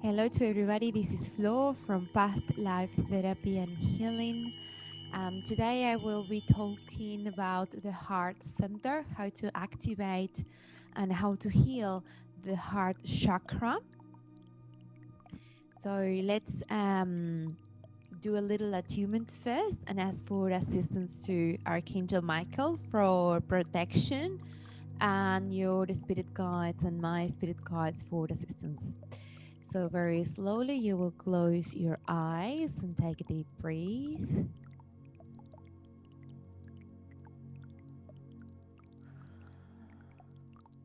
Hello to everybody, this is Flo from Past Life Therapy and Healing. Today I will be talking about the heart center, how to activate and how to heal the heart chakra. So let's do a little attunement first and ask for assistance to Archangel Michael for protection and your spirit guides and my spirit guides for assistance. So very slowly you will close your eyes and take a deep breath.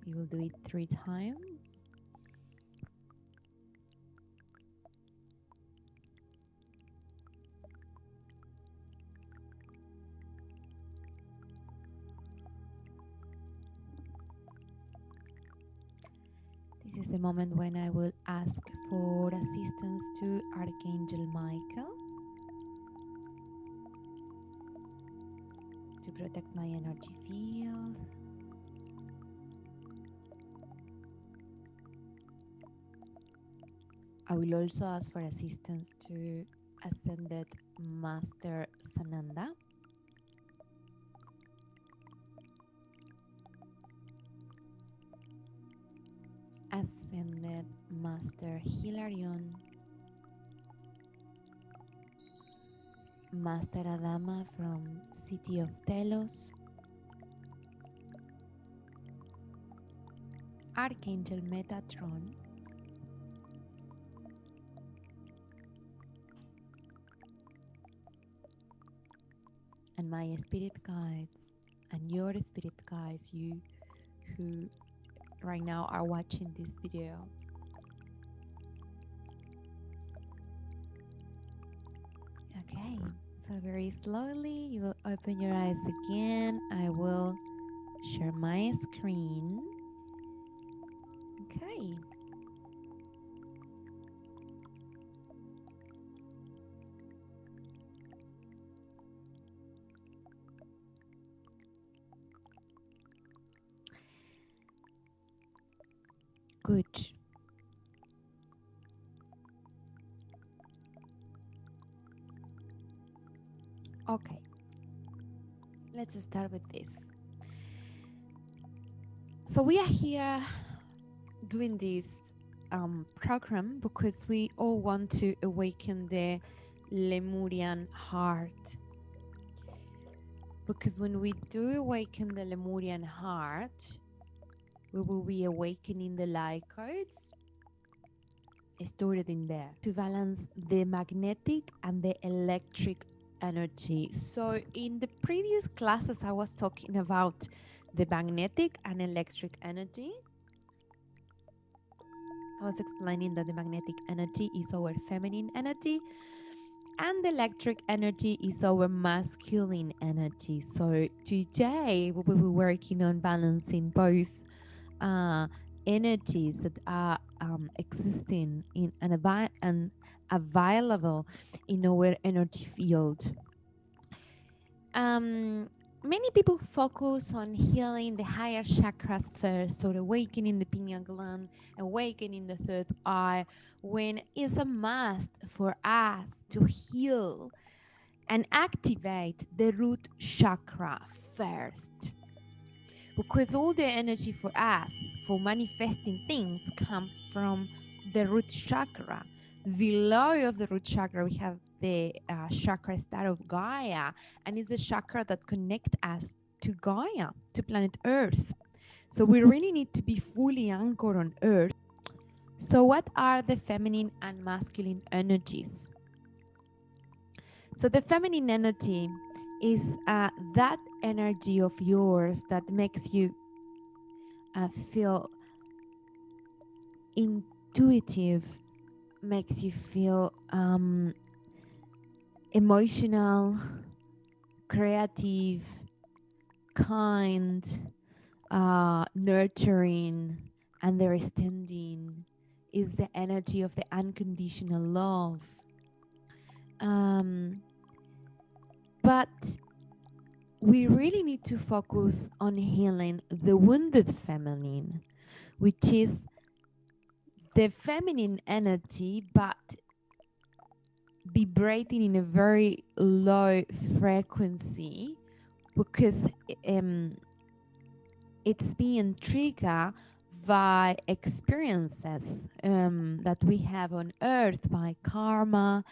You will do it 3 times. This is the moment when I will ask for assistance to Archangel Michael to protect my energy field. I will also ask for assistance to Ascended Master Sananda. Ascended Master Hilarion. Master Adama from City of Telos. Archangel Metatron. And my spirit guides and your spirit guides, you who right now are watching this video. Okay, so very slowly you will open your eyes again. I will share my screen. Okay. Good. Okay. Let's start with this. So we are here doing this program because we all want to awaken the Lemurian heart. Because when we do awaken the Lemurian heart, we will be awakening the light codes stored in there to balance the magnetic and the electric energy. So in the previous classes, I was talking about the magnetic and electric energy. I was explaining that the magnetic energy is our feminine energy and the electric energy is our masculine energy. So today we will be working on balancing both energies that are existing in and available in our energy field. Many people focus on healing the higher chakras first, or awakening the pineal gland, awakening the third eye, when it's a must for us to heal and activate the root chakra first. Because all the energy for us, for manifesting things, come from the root chakra. Below of the root chakra, we have the chakra star of Gaia, and it's a chakra that connects us to Gaia, to planet Earth. So we really need to be fully anchored on Earth. So what are the feminine and masculine energies? So the feminine energy is that energy of yours that makes you feel intuitive, makes you feel emotional, creative, kind, nurturing, understanding. Is the energy of the unconditional love. But we really need to focus on healing the wounded feminine, which is the feminine energy, but vibrating in a very low frequency, because um, it's being triggered by experiences that we have on earth, by karma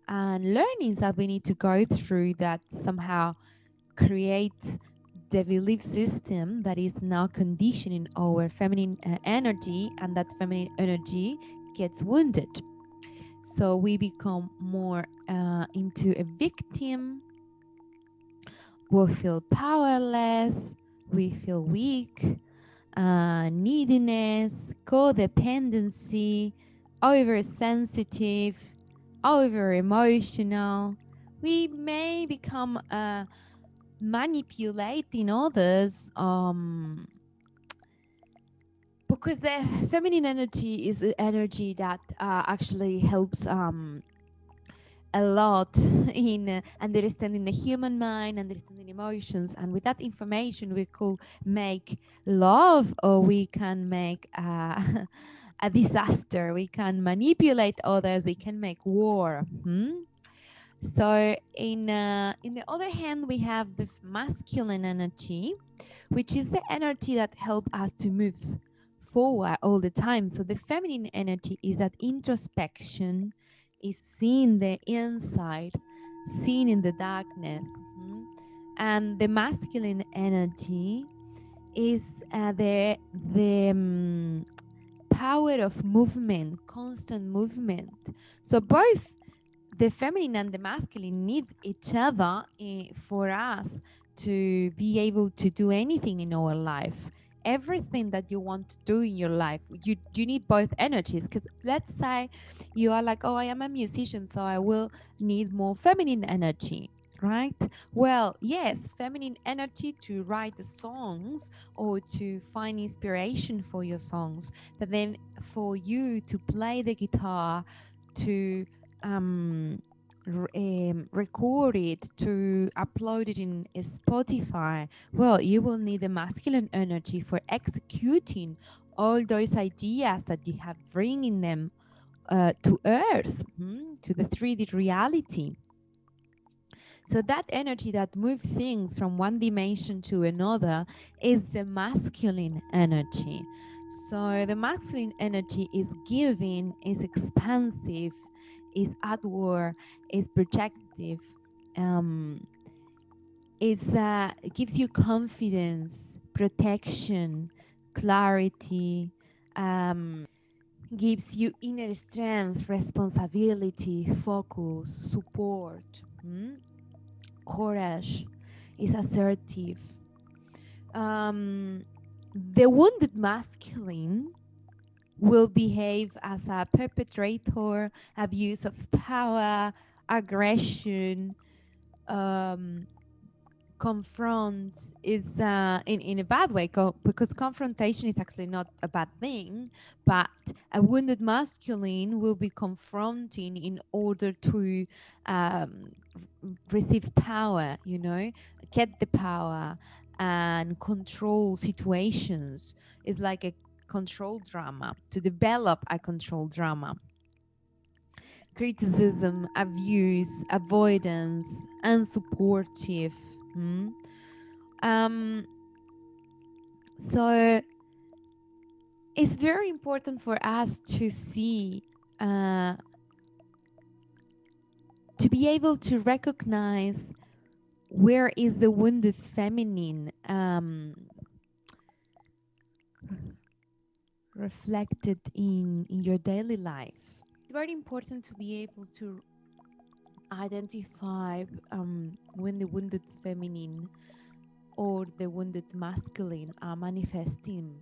and learnings that we need to go through, that somehow creates the belief system that is now conditioning our feminine energy, and that feminine energy gets wounded. So we become more into a victim. We feel powerless, we feel weak, neediness, codependency, oversensitive, over emotional. We may become manipulating others, because the feminine energy is an energy that actually helps a lot in understanding the human mind, understanding emotions, and with that information we could make love, or we can make a disaster, we can manipulate others, we can make war. So in the other hand, we have the masculine energy, which is the energy that helps us to move forward all the time. So the feminine energy is that introspection, is seeing the inside, seeing in the darkness. And the masculine energy is the power of movement, constant movement. So both the feminine and the masculine need each other for us to be able to do anything in our life. Everything that you want to do in your life, you need both energies. Because let's say you are like, oh, I am a musician, so I will need more feminine energy, right? Well, yes, feminine energy to write the songs or to find inspiration for your songs, but then for you to play the guitar, to record it, to upload it in Spotify, well, you will need the masculine energy for executing all those ideas that you have, bringing them to earth, to the 3D reality. So that energy that moves things from one dimension to another is the masculine energy. So the masculine energy is giving, is expansive, is outward, is projective. It gives you confidence, protection, clarity, gives you inner strength, responsibility, focus, support, courage, is assertive. The wounded masculine will behave as a perpetrator, abuse of power, aggression, confront, is in a bad way, because confrontation is actually not a bad thing, but a wounded masculine will be confronting in order to receive power, get the power and control situations. Is like a control drama, to develop a control drama. Criticism, abuse, avoidance, unsupportive. So it's very important for us to see, to be able to recognize where is the wounded feminine reflected in your daily life. It's very important to be able to identify when the wounded feminine or the wounded masculine are manifesting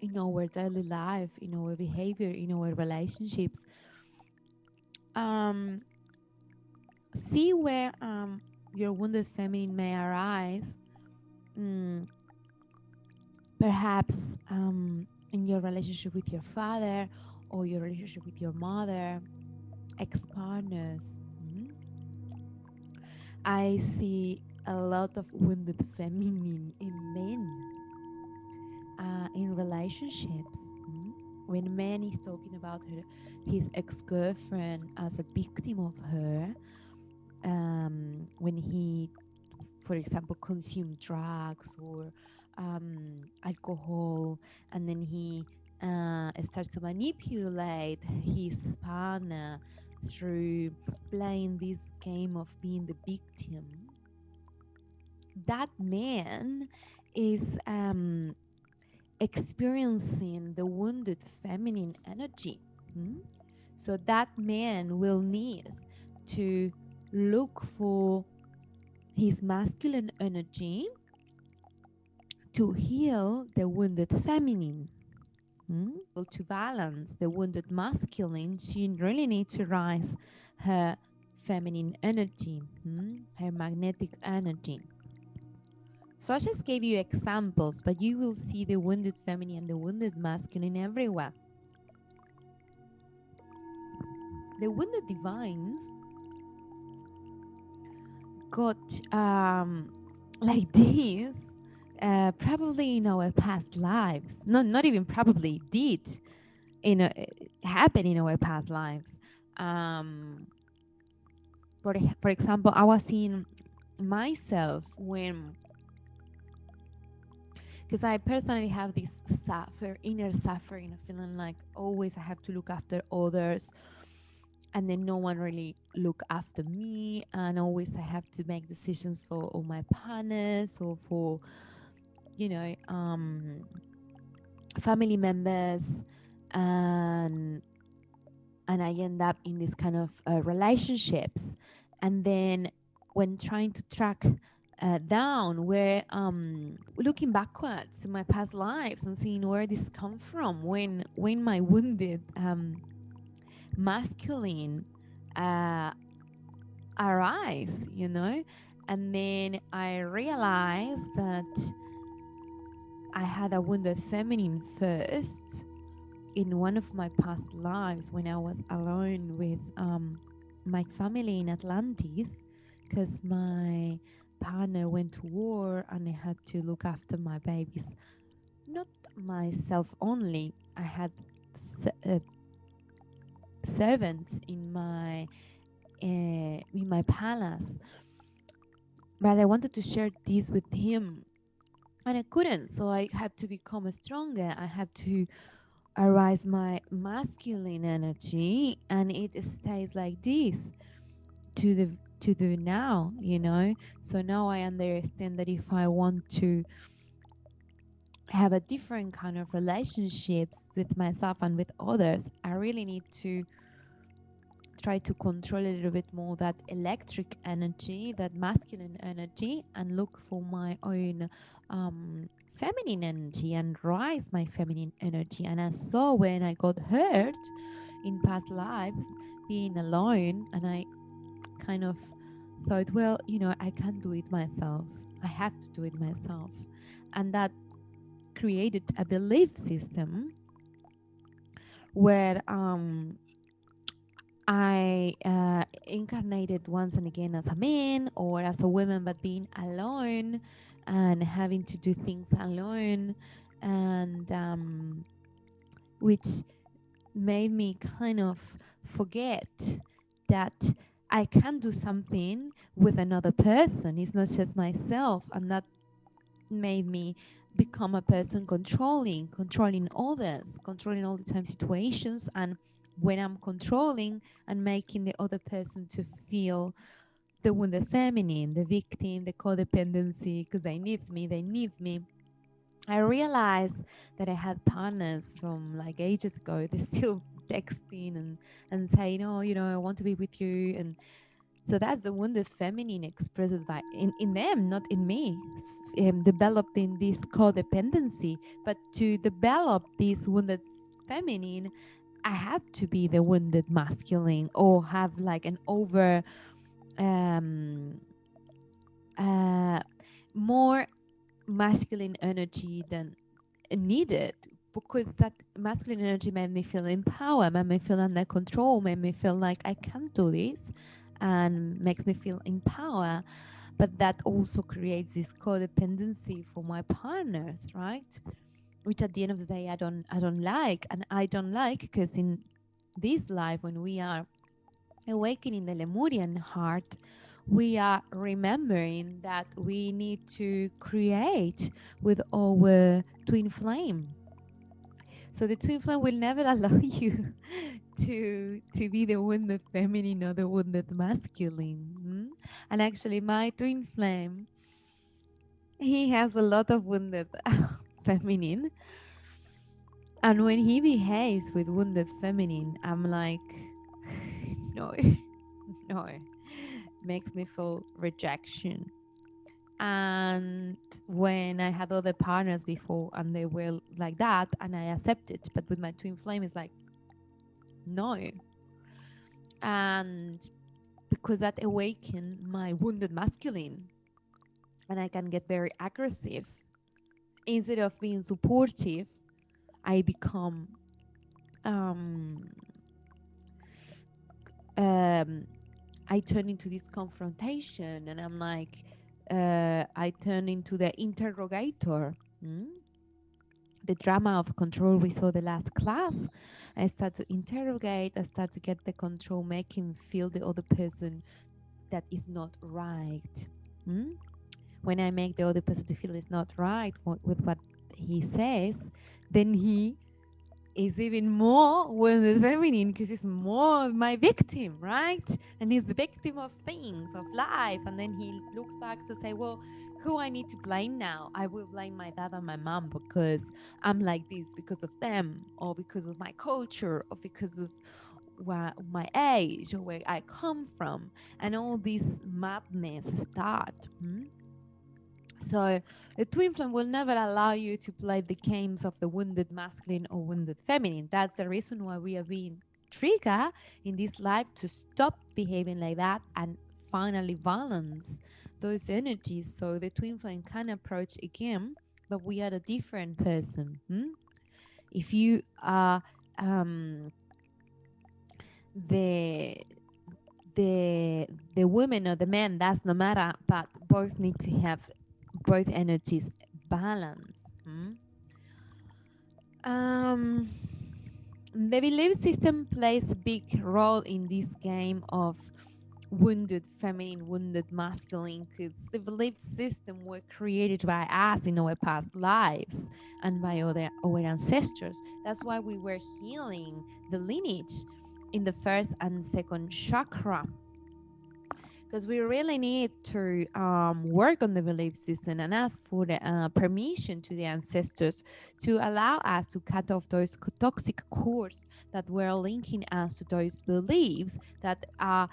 in our daily life, in our behavior, in our relationships. See where your wounded feminine may arise, perhaps in your relationship with your father, or your relationship with your mother, ex-partners. I see a lot of wounded feminine in men, in relationships. when man is talking about his ex-girlfriend as a victim of her, when he, for example, consumed drugs or alcohol, and then he starts to manipulate his partner through playing this game of being the victim, that man is experiencing the wounded feminine energy. So that man will need to look for his masculine energy to heal the wounded feminine. To balance the wounded masculine, she really needs to rise her feminine energy, her magnetic energy. So I just gave you examples, but you will see the wounded feminine and the wounded masculine everywhere. The wounded divines got like this probably in our past lives. Not even probably, did happen in our past lives. For example, I was seeing myself when, because I personally have this inner suffering of feeling like always I have to look after others, and then no one really look after me, and always I have to make decisions for all my partners or for, family members, and I end up in this kind of relationships. And then when trying to track down where looking backwards to my past lives and seeing where this come from, when my wounded masculine arise, and then I realized that I had a wounded feminine first in one of my past lives when I was alone with my family in Atlantis, because my partner went to war and I had to look after my babies. Not myself only. I had servants in my palace, but I wanted to share this with him, and I couldn't. So I had to become stronger. I had to arise my masculine energy, and it stays like this to the now, so now I understand that if I want to have a different kind of relationships with myself and with others, I really need to try to control a little bit more that electric energy, that masculine energy, and look for my own feminine energy and rise my feminine energy. And I saw when I got hurt in past lives being alone, and I kind of thought, well, I can't do it myself. I have to do it myself. And that created a belief system where I incarnated once and again as a man or as a woman, but being alone and having to do things alone, and which made me kind of forget that I can do something with another person. It's not just myself, and that made me become a person controlling others, controlling all the time situations. And when I'm controlling and making the other person to feel the wounded feminine, the victim, the codependency, because they need me, I realized that I had partners from like ages ago. They're still texting and saying, oh, I want to be with you. And so that's the wounded feminine expressed by in them, not in me, developing this codependency. But to develop this wounded feminine, I had to be the wounded masculine or have like an over more masculine energy than needed, because that masculine energy made me feel empowered, made me feel under control, made me feel like I can do this, and makes me feel empowered. But that also creates this codependency for my partners, right? which at the end of the day I don't like, and I don't like because in this life, when we are awakening the Lemurian heart, we are remembering that we need to create with our twin flame. So the twin flame will never allow you to be the wounded feminine or the wounded masculine. And actually, my twin flame, he has a lot of wounded feminine. And when he behaves with wounded feminine, I'm like, no, no, makes me feel rejection. And when I had other partners before and they were like that, and I accepted, but with my twin flame, it's like, no. And because that awakened my wounded masculine, and I can get very aggressive. Instead of being supportive, I become um, I turn into this confrontation, and I'm like, I turn into the interrogator. The drama of control we saw the last class. I start to interrogate, I start to get the control, make him feel the other person that is not right. When I make the other person to feel it's not right with what he says, then he is even more wounded feminine because he's more my victim, right? And he's the victim of things, of life. And then he looks back to say, well, who I need to blame now? I will blame my dad and my mom because I'm like this because of them, or because of my culture, or because of my age, or where I come from. And all this madness start. So the twin flame will never allow you to play the games of the wounded masculine or wounded feminine. That's the reason why we are being triggered in this life to stop behaving like that and finally balance those energies so the twin flame can approach again, but we are a different person. If you are the the woman or the man, that's no matter, but both need to have both energies balance. The belief system plays a big role in this game of wounded feminine, wounded masculine, because the belief system were created by us in our past lives and by our ancestors. That's why we were healing the lineage in the first and second chakra, because we really need to work on the belief system and ask for the permission to the ancestors to allow us to cut off those toxic cords that were linking us to those beliefs that are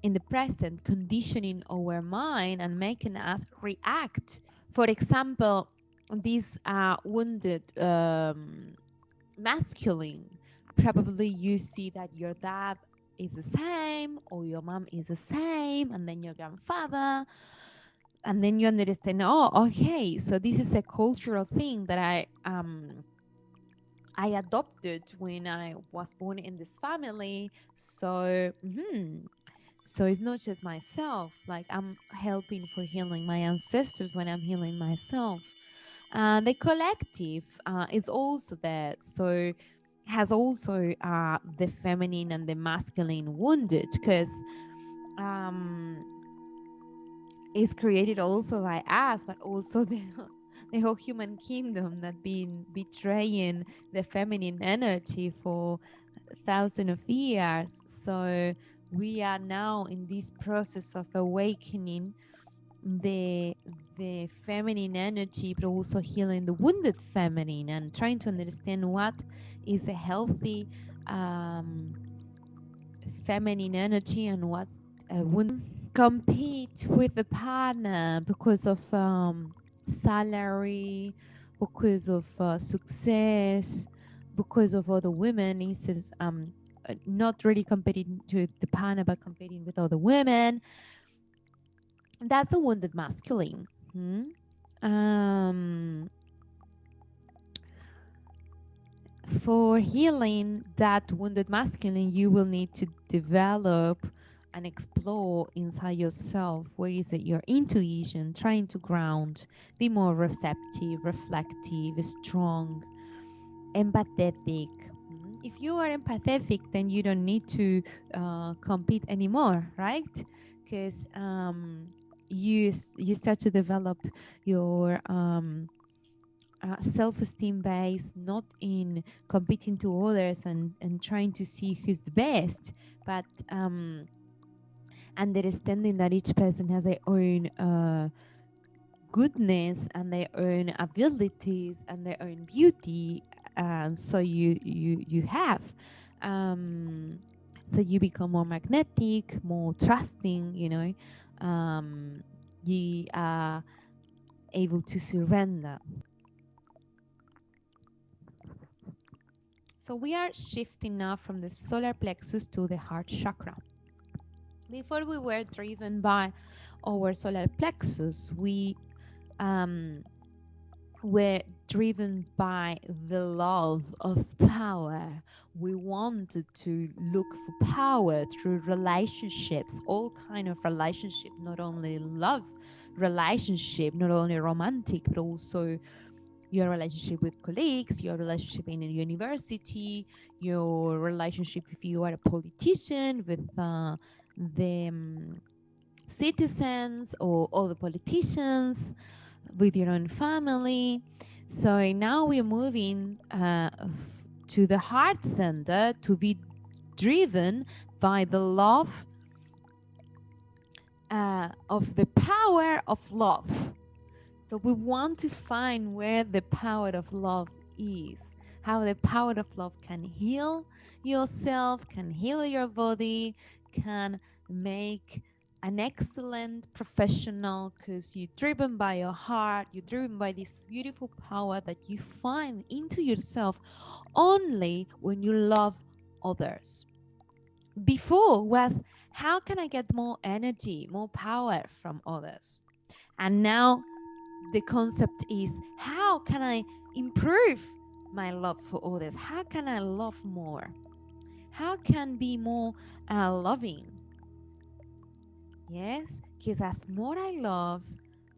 in the present conditioning our mind and making us react. For example, this wounded masculine, probably you see that your dad is the same or your mom is the same, and then your grandfather, and then you understand, oh, okay, so this is a cultural thing that I adopted when I was born in this family. So so it's not just myself, like I'm helping for healing my ancestors when I'm healing myself. The collective is also there, so has also the feminine and the masculine wounded, because is created also by us, but also the whole human kingdom that been betraying the feminine energy for thousands of years. So we are now in this process of awakening the feminine energy, but also healing the wounded feminine and trying to understand what is a healthy feminine energy and what's a wounded. Compete with the partner because of salary, because of success, because of other women. Instead, not really competing to the partner, but competing with other women. That's a wounded masculine. For healing that wounded masculine, you will need to develop and explore inside yourself. Where is it? Your intuition, trying to ground, be more receptive, reflective, strong, empathetic. If you are empathetic, then you don't need to compete anymore, right? Because you start to develop your self-esteem base, not in competing to others and trying to see who's the best, but understanding that each person has their own goodness and their own abilities and their own beauty. So you have so you become more magnetic, more trusting, you know. You are able to surrender. So we are shifting now from the solar plexus to the heart chakra. Before we were driven by our solar plexus, we were driven by the love of power. We wanted to look for power through relationships, all kind of relationship, not only love relationship, not only romantic, but also your relationship with colleagues, your relationship in a university, your relationship if you are a politician with the citizens or all the politicians, with your own family. So now we're moving to the heart center to be driven by the love of the power of love. So we want to find where the power of love is, how the power of love can heal yourself, can heal your body, can make an excellent professional, because you're driven by your heart, you're driven by this beautiful power that you find into yourself only when you love others. Before was, how can I get more energy, more power from others? And now the concept is, how can I improve my love for others? How can I love more? How can I be more loving? Yes, because as more I love,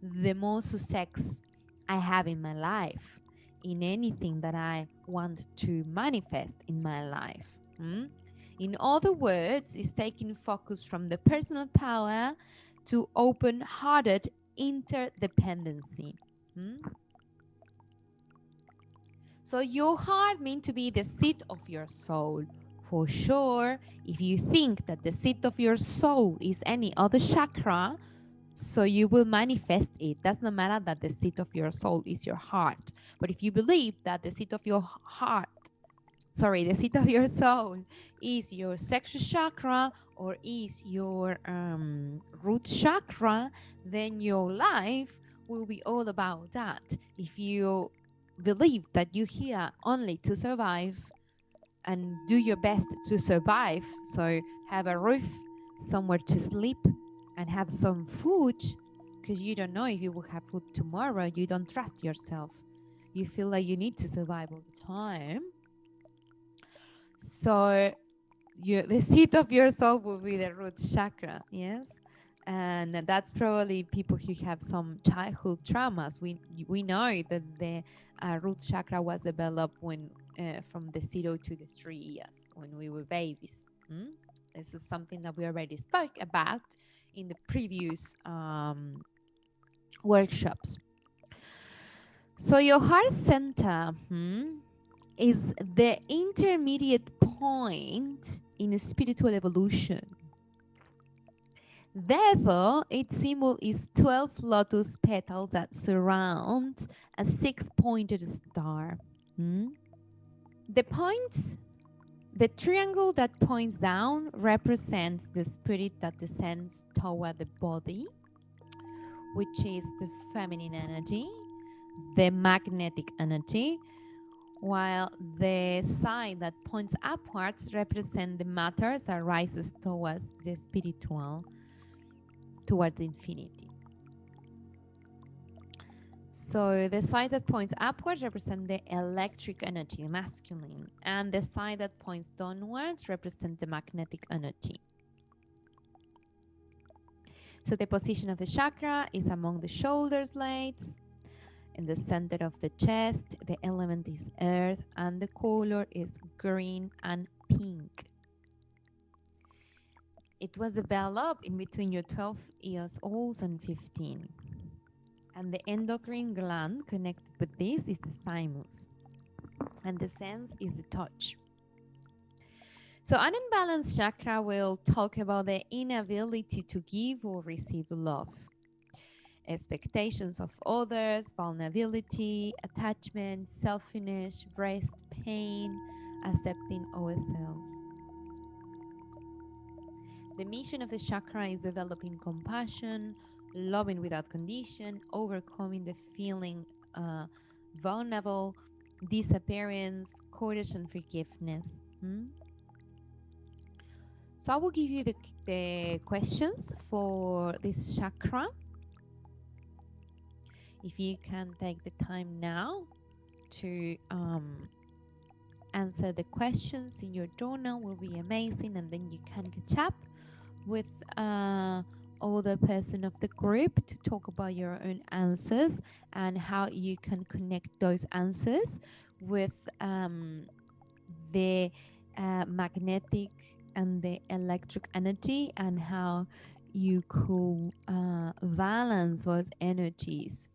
the more success I have in my life, in anything that I want to manifest in my life. In other words, it's taking focus from the personal power to open-hearted interdependency. So your heart means to be the seat of your soul. For sure, if you think that the seat of your soul is any other chakra, so you will manifest it. Does not matter that the seat of your soul is your heart. But if you believe that the seat of your the seat of your soul is your sexual chakra or is your root chakra, then your life will be all about that. If you believe that you're here only to survive and do your best to survive, so have a roof, somewhere to sleep, and have some food, because you don't know if you will have food tomorrow, you don't trust yourself, you feel like you need to survive all the time. So the seat of your soul will be the root chakra, yes? And that's probably people who have some childhood traumas. We know that the root chakra was developed when from the 0 to the 3 years, when we were babies. This is something that we already spoke about in the previous workshops. So your heart center is the intermediate point in spiritual evolution. Therefore, its symbol is 12 lotus petals that surround a 6-pointed star. The triangle that points down represents the spirit that descends toward the body, which is the feminine energy, the magnetic energy, while the side that points upwards represents the matter that rises towards the spiritual, towards infinity. So the side that points upwards represents the electric energy, masculine, and the side that points downwards represents the magnetic energy. So the position of the chakra is among the shoulder blades, in the center of the chest. The element is earth, and the color is green and pink. It was developed in between your 12 years old and 15. And the endocrine gland connected with this is the thymus. And the sense is the touch. So an unbalanced chakra will talk about the inability to give or receive love, expectations of others, vulnerability, attachment, selfishness, rest, pain, accepting ourselves. The mission of the chakra is developing compassion, loving without condition, overcoming the feeling vulnerable, disappearance, courage, and forgiveness. So I will give you the questions for this chakra. If you can take the time now to answer the questions in your journal, will be amazing, and then you can catch up with other person of the group to talk about your own answers and how you can connect those answers with the magnetic and the electric energy, and how you could balance those energies.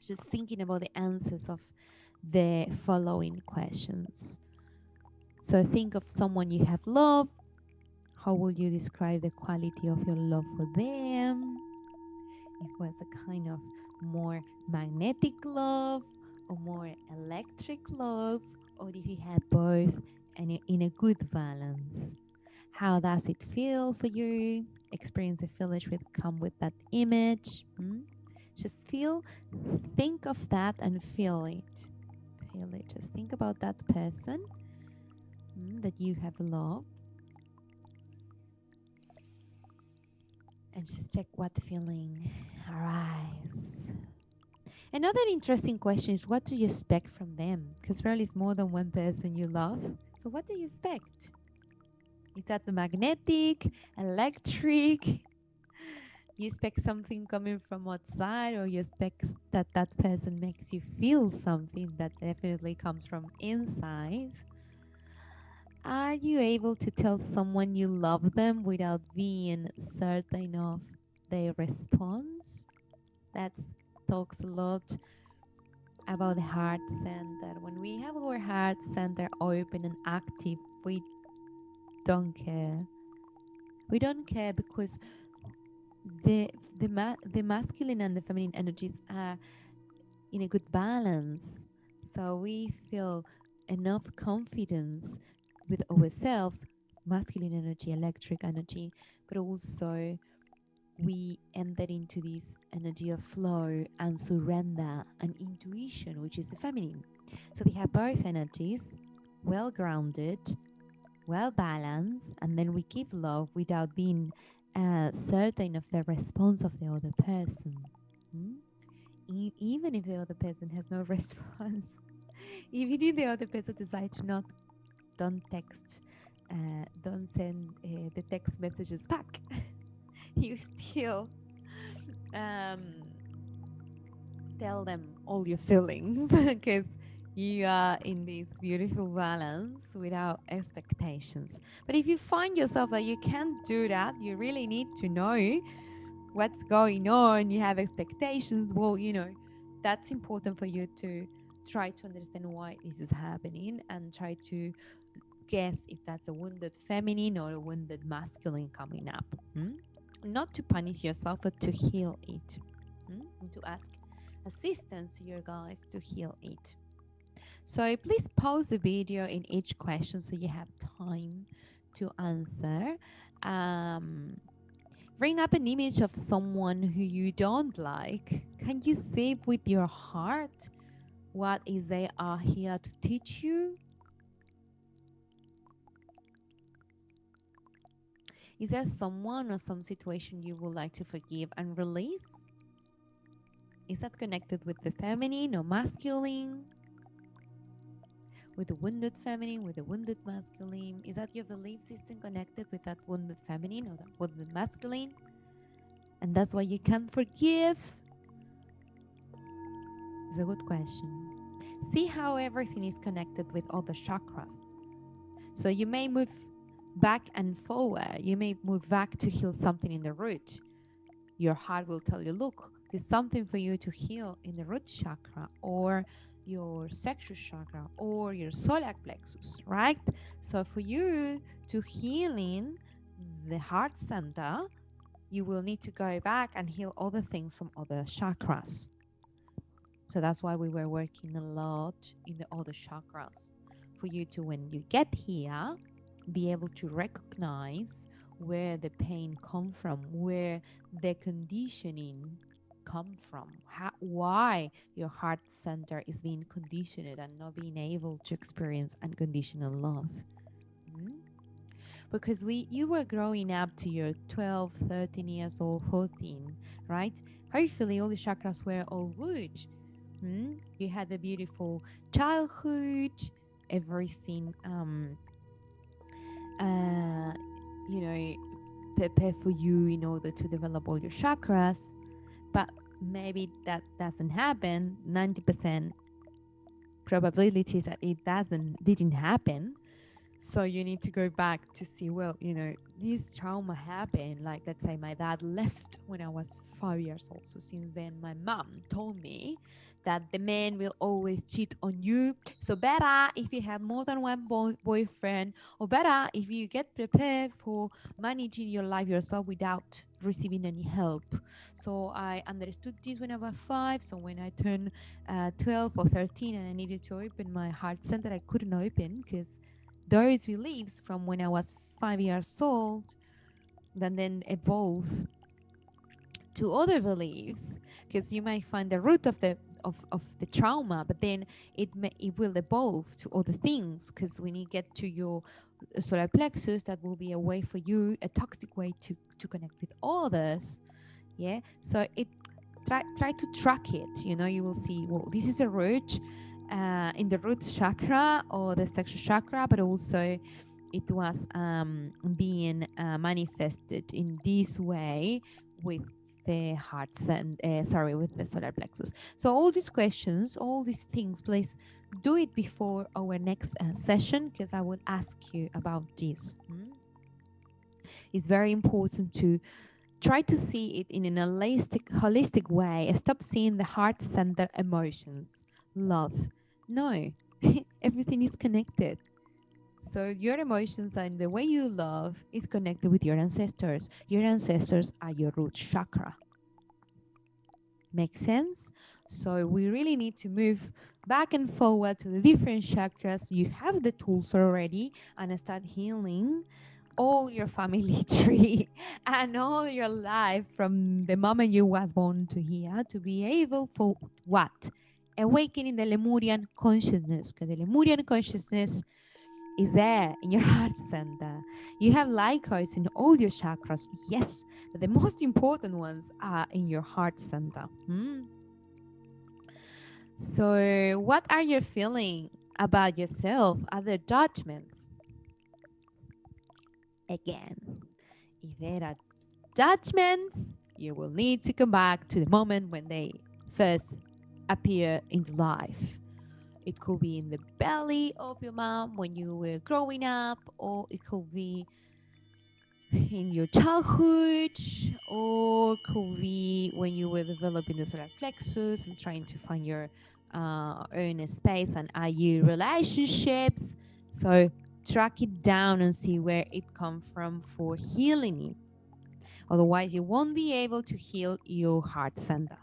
Just thinking about the answers of the following questions. So think of someone you have loved. How will you describe the quality of your love for them? It was a kind of more magnetic love or more electric love, or if you had both and in a good balance. How does it feel for you? Experience the feeling with come with that image. Just think of that and feel it. Feel it. Just think about that person that you have loved. And just check what feeling arises. Another interesting question is, what do you expect from them? Because probably it's more than one person you love. So what do you expect? Is that the magnetic, electric? You expect something coming from outside, or you expect that that person makes you feel something that definitely comes from inside? Are you able to tell someone you love them without being certain of their response? That talks a lot about the heart center. When we have our heart center open and active, we don't care. We don't care because the masculine and the feminine energies are in a good balance. So we feel enough confidence with ourselves, masculine energy, electric energy, but also we enter into this energy of flow and surrender and intuition, which is the feminine. So we have both energies, well grounded, well balanced, and then we give love without being certain of the response of the other person. Even if the other person has no response, even if the other person decides to not, don't text, don't send the text messages back, you still tell them all your feelings because you are in this beautiful balance without expectations. But if you find yourself that you can't do that, you really need to know what's going on, you have expectations, well, that's important for you to try to understand why this is happening and try to guess if that's a wounded feminine or a wounded masculine coming up. Not to punish yourself, but to heal it, and to ask assistance to your guides to heal it. So please pause the video in each question so you have time to answer. Bring up an image of someone who you don't like. Can you see with your heart what is they are here to teach you? Is there someone or some situation you would like to forgive and release? Is that connected with the feminine or masculine? With the wounded feminine, with the wounded masculine? Is that your belief system connected with that wounded feminine or that wounded masculine? And that's why you can't forgive? It's a good question. See how everything is connected with other chakras. So you may move back and forward. You may move back to heal something in the root. Your heart will tell you, look, there's something for you to heal in the root chakra or your sacral chakra or your solar plexus, right? So for you to heal in the heart center, you will need to go back and heal other things from other chakras. So that's why we were working a lot in the other chakras. For you to, when you get here, be able to recognize where the pain come from, where the conditioning come from, why your heart center is being conditioned and not being able to experience unconditional love. Because you were growing up to your 12, 13 years old, 14, right? Hopefully all the chakras were all good. You had a beautiful childhood, everything prepare for you in order to develop all your chakras. But maybe that doesn't happen. 90% probabilities that it didn't happen. So you need to go back to see, well, this trauma happened. Like, let's say my dad left when I was 5 years old. So since then, my mom told me that the man will always cheat on you. So better if you have more than one boyfriend, or better if you get prepared for managing your life yourself without receiving any help. So I understood this when I was 5. So when I turned 12 or 13 and I needed to open my heart center, I couldn't open because those beliefs from when I was 5 years old then evolve to other beliefs, because you might find the root of the trauma, but then it will evolve to other things, because when you get to your solar plexus, that will be a way for you, a toxic way to connect with others. Yeah, so try to track it. You will see, well, this is a root in the root chakra or the sexual chakra, but also it was being manifested in this way with the hearts and with the solar plexus. So all these questions, all these things, please do it before our next session, because I will ask you about this. It's very important to try to see it in an holistic way. Stop seeing the heart center emotions, love. No, everything is connected. So your emotions and the way you love is connected with your ancestors. Your ancestors are your root chakra. Make sense? So we really need to move back and forward to the different chakras. You have the tools already, and start healing all your family tree and all your life from the moment you was born to here, to be able for what? Awakening the Lemurian consciousness, because the Lemurian consciousness is there in your heart center. You have lycos in all your chakras, yes, but the most important ones are in your heart center. So what are you feeling about yourself? Are there judgments? Again, if there are judgments, you will need to come back to the moment when they first appear in life. It could be in the belly of your mom when you were growing up, or it could be in your childhood, or could be when you were developing the solar plexus and trying to find your own space and IU relationships. So track it down and see where it comes from for healing it. Otherwise, you won't be able to heal your heart center.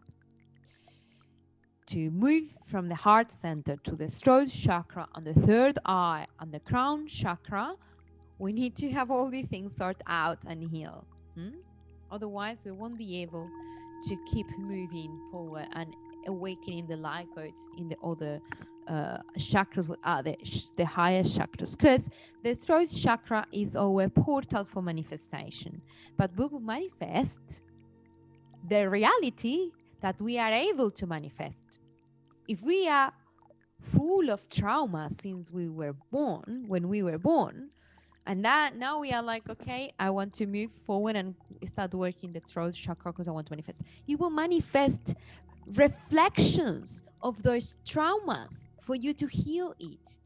To move from the heart center to the throat chakra and the third eye and the crown chakra, we need to have all these things sorted out and heal. Otherwise, we won't be able to keep moving forward and awakening the light codes in the other chakras, the higher chakras, because the throat chakra is our portal for manifestation. But we will manifest the reality that we are able to manifest. If we are full of trauma since we were born, when we were born, And that now we are like, okay, I want to move forward and start working the throat chakra because I want to manifest. You will manifest reflections of those traumas for you to heal it.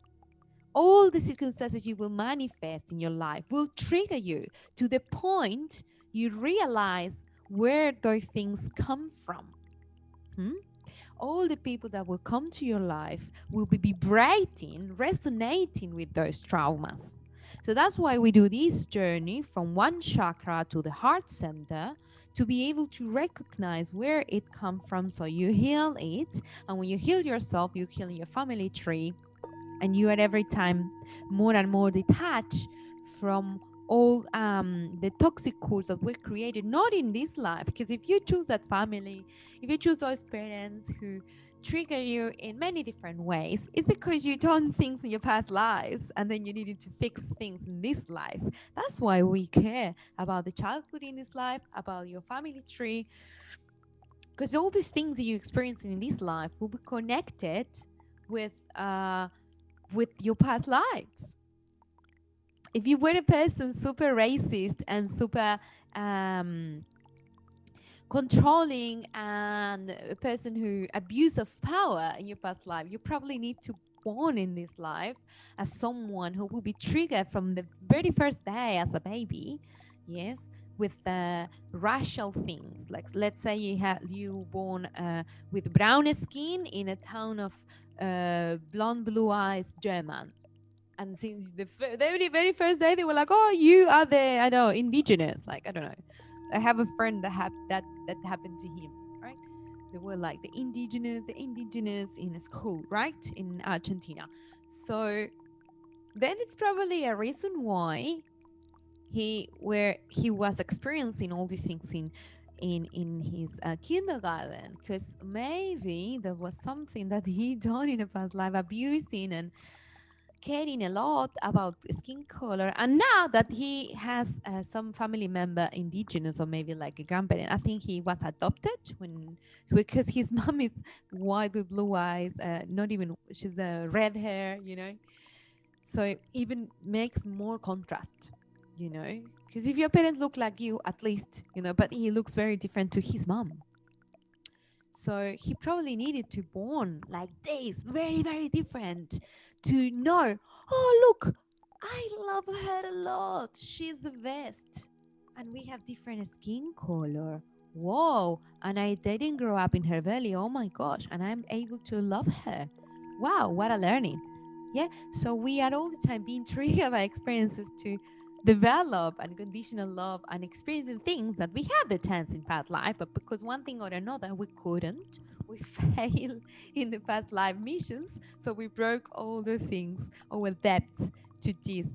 All the circumstances you will manifest in your life will trigger you to the point you realize where those things come from. All the people that will come to your life will be vibrating, resonating with those traumas. So that's why we do this journey from one chakra to the heart center, to be able to recognize where it comes from, so you heal it. And when you heal yourself, you heal your family tree, and you are every time more and more detached from all the toxic cores that were created not in this life. Because if you choose that family, if you choose those parents who trigger you in many different ways, it's because you done things in your past lives and then you needed to fix things in this life. That's why we care about the childhood in this life, about your family tree, because all the things that you experience in this life will be connected with your past lives. If you were a person super racist and super controlling and a person who abuse of power in your past life, you probably need to born in this life as someone who will be triggered from the very first day as a baby, yes, with racial things. Like, let's say you born with brown skin in a town of blonde, blue eyes Germans, and since the very first day they were like, oh, you are the, I don't know, indigenous, like, I don't know, I have a friend that happened to him, right? They were like the indigenous in a school, right, in Argentina. So then it's probably a reason why he was experiencing all these things in his kindergarten, because maybe there was something that he done in a past life, abusing and caring a lot about skin color. And now that he has some family member indigenous, or maybe like a grandparent, I think he was adopted because his mom is white with blue eyes, not even, she's a red hair, so it even makes more contrast, because if your parents look like you, at least, but he looks very different to his mom. So he probably needed to born like this, very, very different, to know, oh, look, I love her a lot. She's the best. And we have different skin color. Whoa. And I didn't grow up in her belly. Oh my gosh. And I'm able to love her. Wow, what a learning. Yeah. So we are all the time being triggered by experiences to develop unconditional love and experiencing things that we had the chance in past life, but because one thing or another we couldn't, we failed in the past life missions, so we broke all the things, our depths to this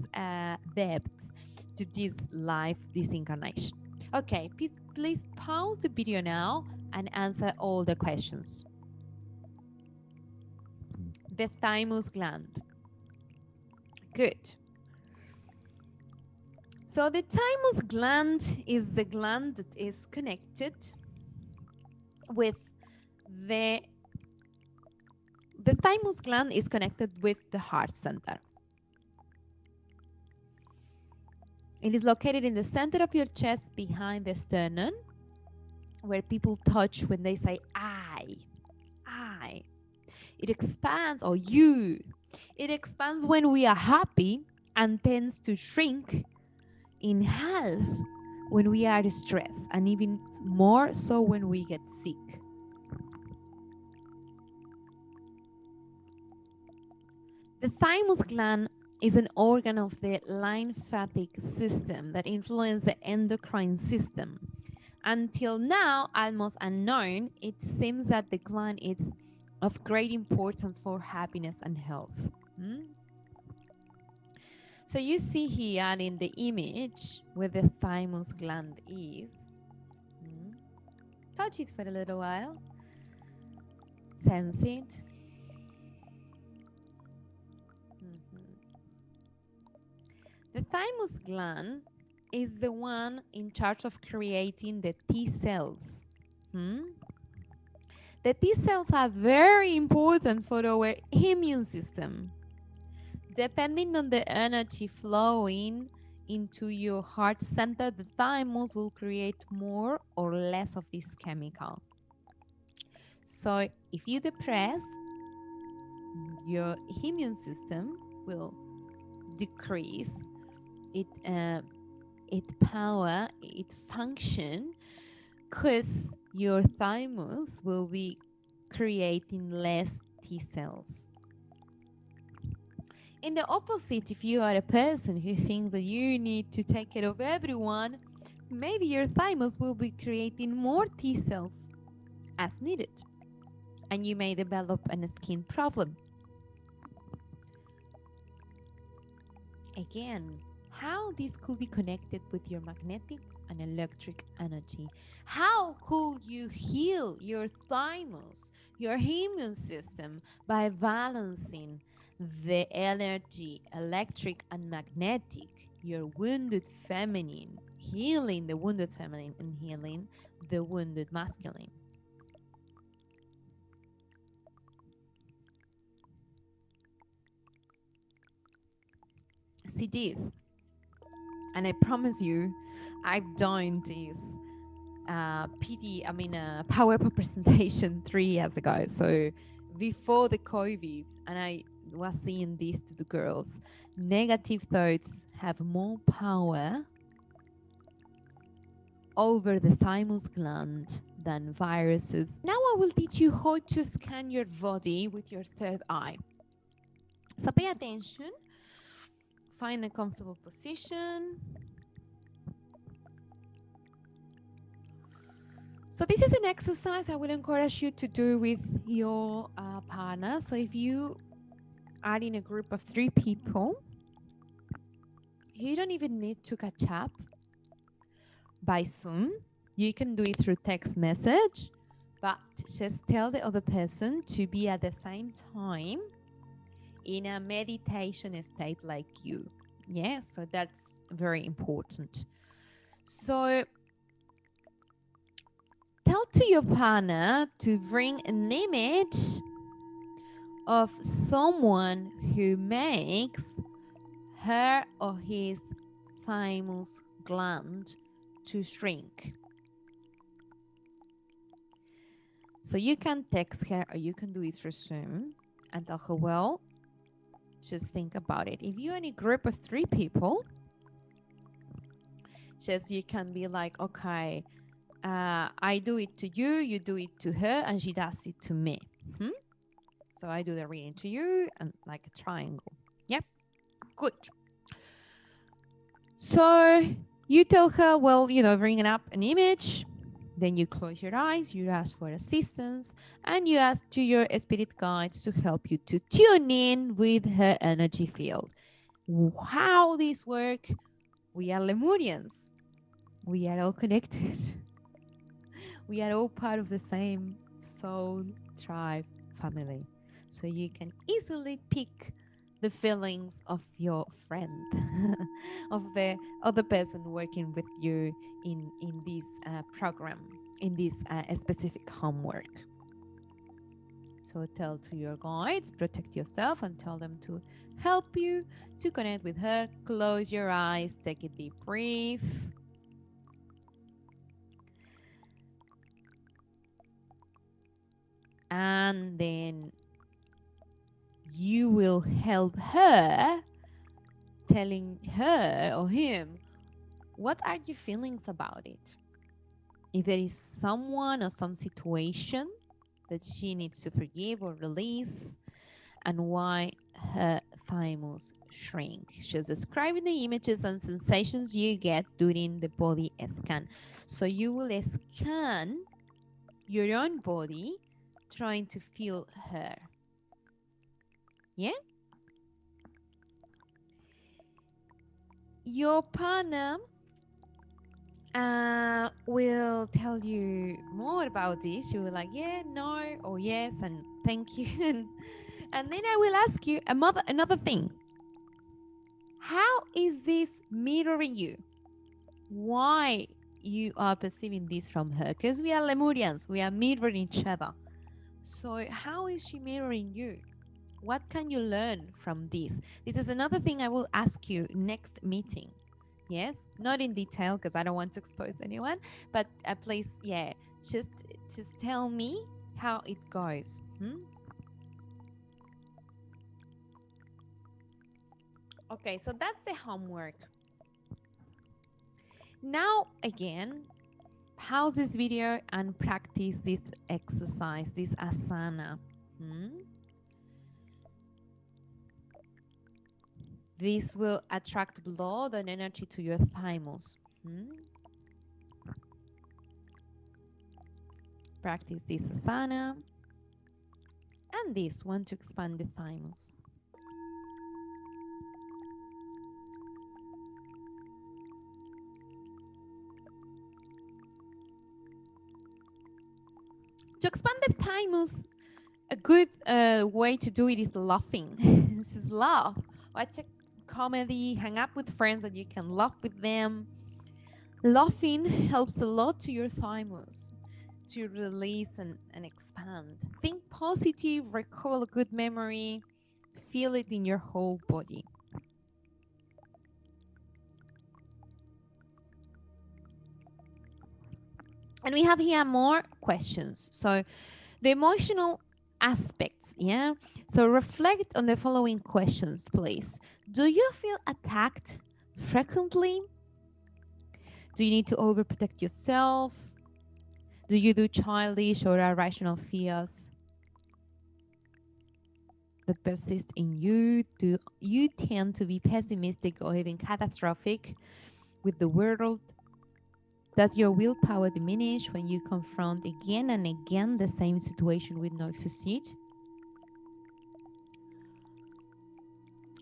life, this incarnation. Okay, please pause the video now and answer all the questions. The thymus gland. Good. So the thymus gland is the gland that is connected with the thymus gland is connected with the heart center. It is located in the center of your chest behind the sternum, where people touch when they say I. It expands, or you. It expands when we are happy and tends to shrink in half when we are stressed, and even more so when we get sick. The thymus gland is an organ of the lymphatic system that influences the endocrine system. Until now, almost unknown, it seems that the gland is of great importance for happiness and health. So you see here in the image where the thymus gland is. Touch it for a little while. Sense it. The thymus gland is the one in charge of creating the T cells. The T cells are very important for our immune system. Depending on the energy flowing into your heart center, the thymus will create more or less of this chemical. So if you depress, your immune system will decrease its power, its function, because your thymus will be creating less T cells. In the opposite, if you are a person who thinks that you need to take care of everyone, maybe your thymus will be creating more T cells as needed, and you may develop a skin problem. Again, how this could be connected with your magnetic and electric energy. How could you heal your thymus, your immune system, by balancing the energy, electric and magnetic, your wounded feminine, healing the wounded feminine and healing the wounded masculine? See this, and I promise you, I've done this PowerPoint presentation 3 years ago, so before the COVID, and I was saying this to the girls: negative thoughts have more power over the thymus gland than viruses. Now I will teach you how to scan your body with your third eye. So pay attention, find a comfortable position. So this is an exercise I would encourage you to do with your partner. So if you are in a group of 3 people, you don't even need to catch up by Zoom. You can do it through text message, but just tell the other person to be at the same time in a meditation state like you. Yeah, so that's very important. So tell to your partner to bring an image of someone who makes her or his thymus gland to shrink. So you can text her or you can do it through Zoom and tell her, well, just think about it. If you're in a group of 3 people, just you can be like, okay, I do it to you, you do it to her, and she does it to me. So I do the reading to you and like a triangle. Yep, good. So you tell her, well, bringing up an image, then you close your eyes, you ask for assistance, and you ask to your spirit guides to help you to tune in with her energy field. How this works? We are Lemurians. We are all connected. We are all part of the same soul tribe family. So you can easily pick the feelings of your friend, of the other person working with you in this program, in this specific homework. So tell to your guides, protect yourself, and tell them to help you to connect with her. Close your eyes, take a deep breath. And then you will help her, telling her or him, what are your feelings about it? If there is someone or some situation that she needs to forgive or release, and why her thymus shrink. She's describing the images and sensations you get during the body scan. So you will scan your own body, trying to feel her. Yeah? Your partner will tell you more about this. You will like, yeah, no, or yes, and thank you. And then I will ask you another thing. How is this mirroring you? Why you are perceiving this from her? Because we are Lemurians. We are mirroring each other. So how is she mirroring you? What can you learn from this? This is another thing I will ask you next meeting. Yes, not in detail because I don't want to expose anyone, but please, yeah, just tell me how it goes. Okay, so that's the homework. Now, again, pause this video and practice this exercise, this asana. This will attract blood and energy to your thymus. Practice this asana and this one to expand the thymus. To expand the thymus, a good way to do it is laughing. Just laugh. Watch a comedy, hang up with friends that you can laugh with them. Laughing helps a lot to your thymus to release and expand. Think positive, recall a good memory, feel it in your whole body. And we have here more questions. So the emotional aspects, yeah? So reflect on the following questions, please. Do you feel attacked frequently? Do you need to overprotect yourself? Do you do childish or irrational fears that persist in you? Do you tend to be pessimistic or even catastrophic with the world? Does your willpower diminish when you confront again and again the same situation with no succeed?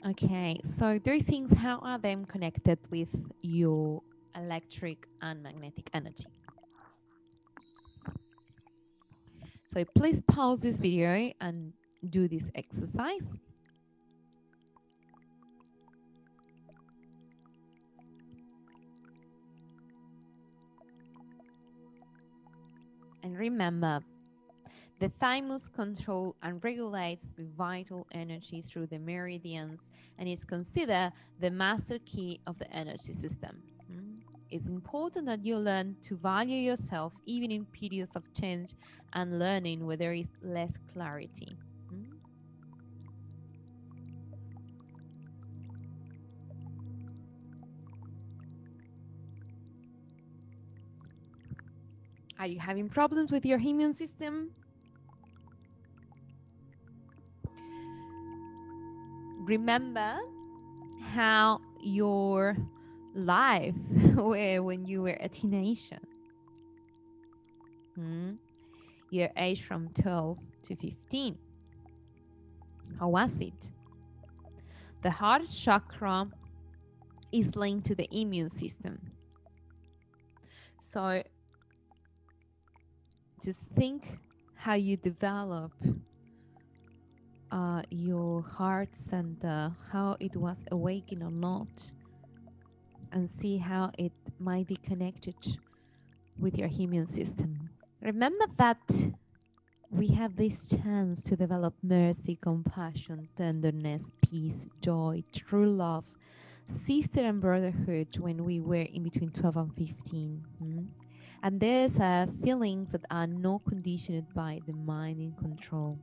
Okay, so three things, how are them connected with your electric and magnetic energy? So please pause this video and do this exercise. And remember, the thymus controls and regulates the vital energy through the meridians and is considered the master key of the energy system. It's important that you learn to value yourself even in periods of change and learning where there is less clarity. Are you having problems with your immune system? Remember how your life were when you were a teenager. Your age from 12 to 15. How was it? The heart chakra is linked to the immune system. So just think how you develop your heart center, how it was awakened or not, and see how it might be connected with your immune system. Remember that we have this chance to develop mercy, compassion, tenderness, peace, joy, true love, sister and brotherhood when we were in between 12 and 15. And there's feelings that are not conditioned by the mind in control.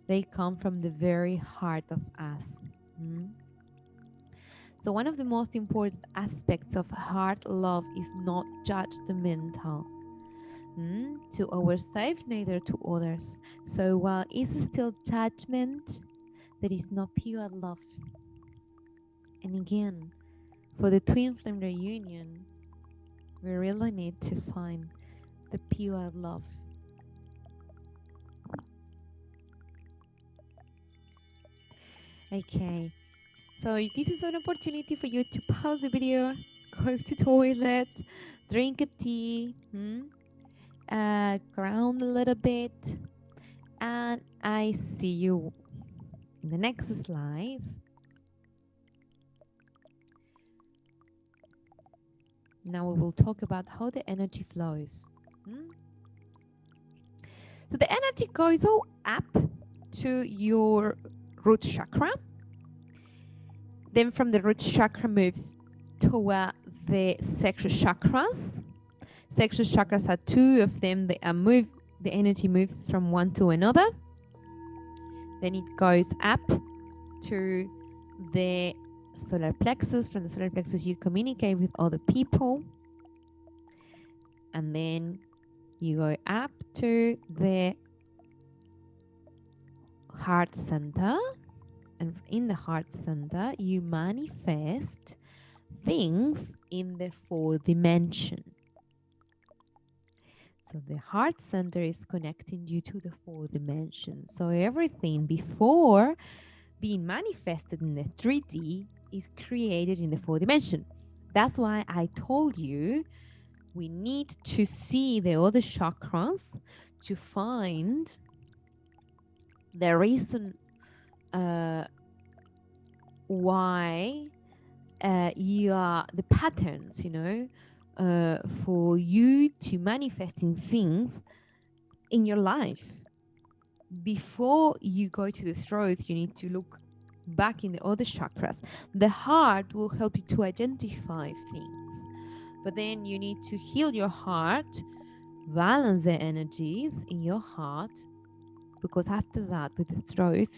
They come from the very heart of us. So one of the most important aspects of heart love is not judgmental to ourselves, neither to others. So while it's still judgment, there is no pure love. And again, for the twin flame reunion, we really need to find the pure love. Okay, so this is an opportunity for you to pause the video, go to the toilet, drink a tea, ground a little bit, and I see you in the next slide. Now we will talk about how the energy flows. So the energy goes all up to your root chakra. Then from the root chakra moves toward the sexual chakras. Sexual chakras are two of them. They are the energy moves from one to another. Then it goes up to the solar plexus. From the solar plexus, you communicate with other people. And then you go up to the heart center. And in the heart center, you manifest things in the fourth dimension. So the heart center is connecting you to the fourth dimension. So everything before being manifested in the 3D is created in the fourth dimension. That's why I told you we need to see the other chakras to find the reason why you are the patterns, for you to manifesting things in your life. Before you go to the throat, you need to look back in the other chakras. The heart will help you to identify things, but then you need to heal your heart, balance the energies in your heart, because after that, with the throat,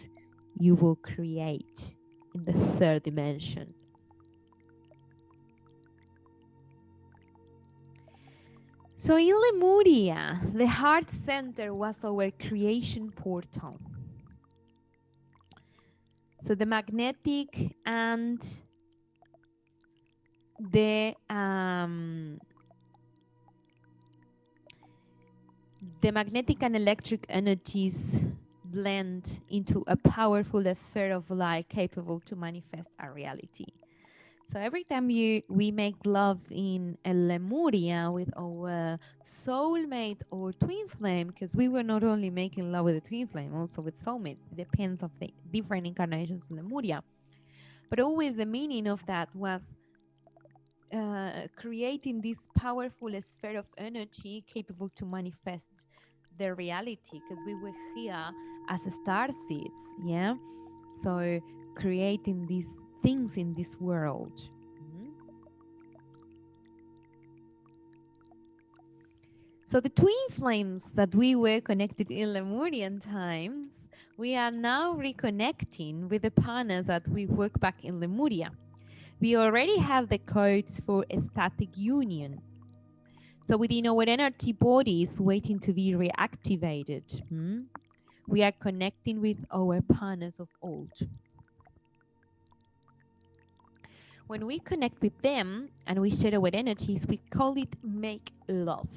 you will create in the third dimension. So in Lemuria, the heart center was our creation portal. So the magnetic and the magnetic and electric energies blend into a powerful affair of light capable to manifest a reality. So every time we make love in a Lemuria with our soulmate or twin flame, because we were not only making love with a twin flame, also with soulmates. It depends of the different incarnations in Lemuria. But always the meaning of that was creating this powerful sphere of energy capable to manifest the reality, because we were here as star seeds, yeah? So creating these things in this world. So the twin flames that we were connected in Lemurian times, we are now reconnecting with the partners that we work back in Lemuria. We already have the codes for ecstatic union. So within our energy bodies waiting to be reactivated, we are connecting with our partners of old. When we connect with them and we share our energies, we call it make love.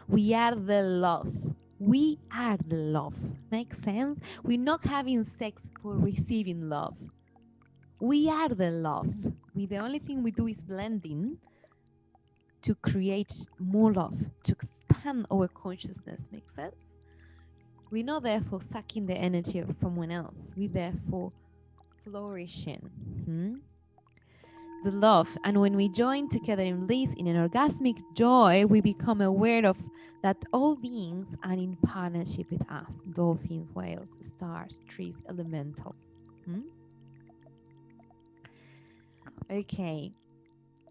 We are the love. We are the love. Makes sense? We're not having sex for receiving love. We are the love. The only thing we do is blending to create more love, to expand our consciousness. Makes sense? We're not there for sucking the energy of someone else. We're there for flourishing. The love. And when we join together in bliss, in an orgasmic joy, we become aware of that all beings are in partnership with us. Dolphins, whales, stars, trees, elementals. Okay.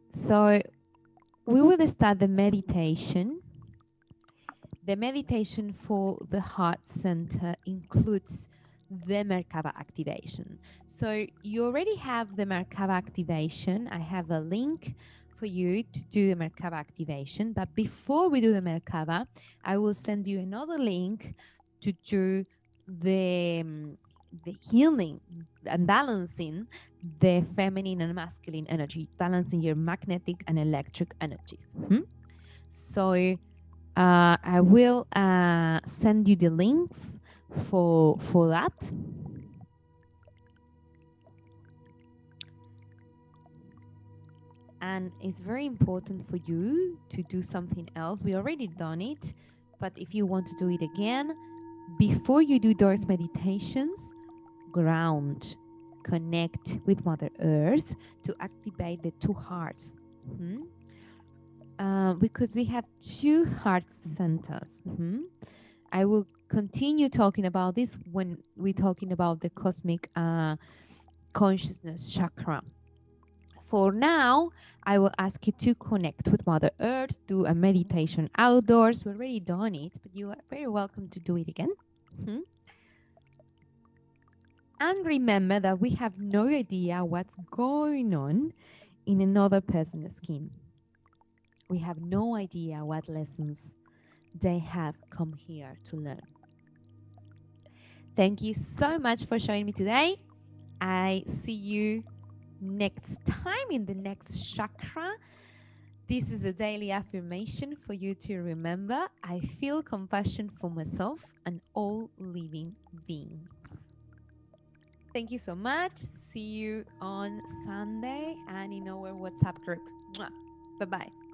So we will start the meditation. The meditation for the heart center includes the Merkaba activation. So you already have the Merkaba activation. I have a link for you to do the Merkaba activation. But before we do the Merkaba, I will send you another link to do the healing and balancing the feminine and masculine energy, balancing your magnetic and electric energies. So I will send you the links for that. And it's very important for you to do something else. We already done it, but if you want to do it again, before you do those meditations, ground, connect with Mother Earth to activate the two hearts. Because we have two heart centers. I will continue talking about this when we're talking about the cosmic consciousness chakra. For now, I will ask you to connect with Mother Earth, do a meditation outdoors. We've already done it, but you are very welcome to do it again. Mhm. And remember that we have no idea what's going on in another person's skin. We have no idea what lessons they have come here to learn. Thank you so much for showing me today. I see you next time in the next chakra. This is a daily affirmation for you to remember. I feel compassion for myself and all living beings. Thank you so much. See you on Sunday and in our WhatsApp group. Bye bye.